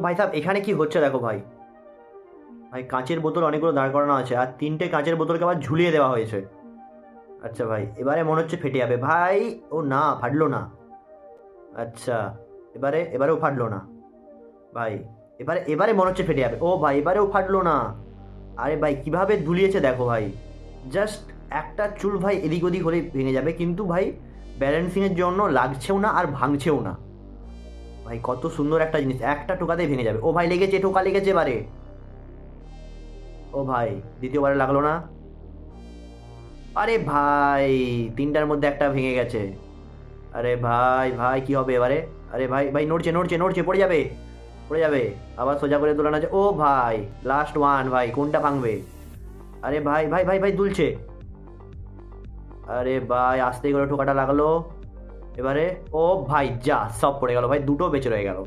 ভাই সাহেব এখানে কি হচ্ছে দেখো ভাই। ভাই কাঁচের বোতল অনেকগুলো দাঁড় করানো আছে আর তিনটে কাঁচের বোতলকে আবার ঝুলিয়ে দেওয়া হয়েছে। আচ্ছা ভাই, এবারে মনে হচ্ছে ফেটে যাবে ভাই। ও না, ফাটলো না। আচ্ছা, এবারেও ফাটলো না ভাই। এবারে এবারে মনে হচ্ছে ফেটে যাবে। ও ভাই, এবারেও ফাটলো না। আরে ভাই কিভাবে ঝুলিয়েছে দেখো ভাই। জাস্ট একটা চুল ভাই এদিক ওদিক হলেই ভেঙে যাবে, কিন্তু ভাই ব্যালেন্সিংয়ের জন্য লাগছেও না আর ভাঙছেও না। ভাই কত সুন্দর একটা জিনিস, একটা টোকাতেই ভেঙে যাবে। ও ভাই লেগেছে, টোকা লেগেছে এবারে। ও ভাই, দ্বিতীয়বারে লাগলো না। আরে ভাই, তিনটার মধ্যে একটা ভেঙে গেছে। আরে ভাই ভাই কি হবে এবারে। আরে ভাই ভাই, নড়ছে নড়ছে নড়ছে, পড়ে যাবে পড়ে যাবে। আবার সোজা করে দোলানো আছে। ও ভাই, লাস্ট ওয়ান ভাই, কোনটা ভাঙবে। আরে ভাই ভাই ভাই ভাই, দুলছে। আরে ভাই আস্তে করে ঠোকাটা লাগলো এবারে। ও ভাই যা, সব পড়ে গেল ভাই, দুটো বেঁচে রয়ে গেল।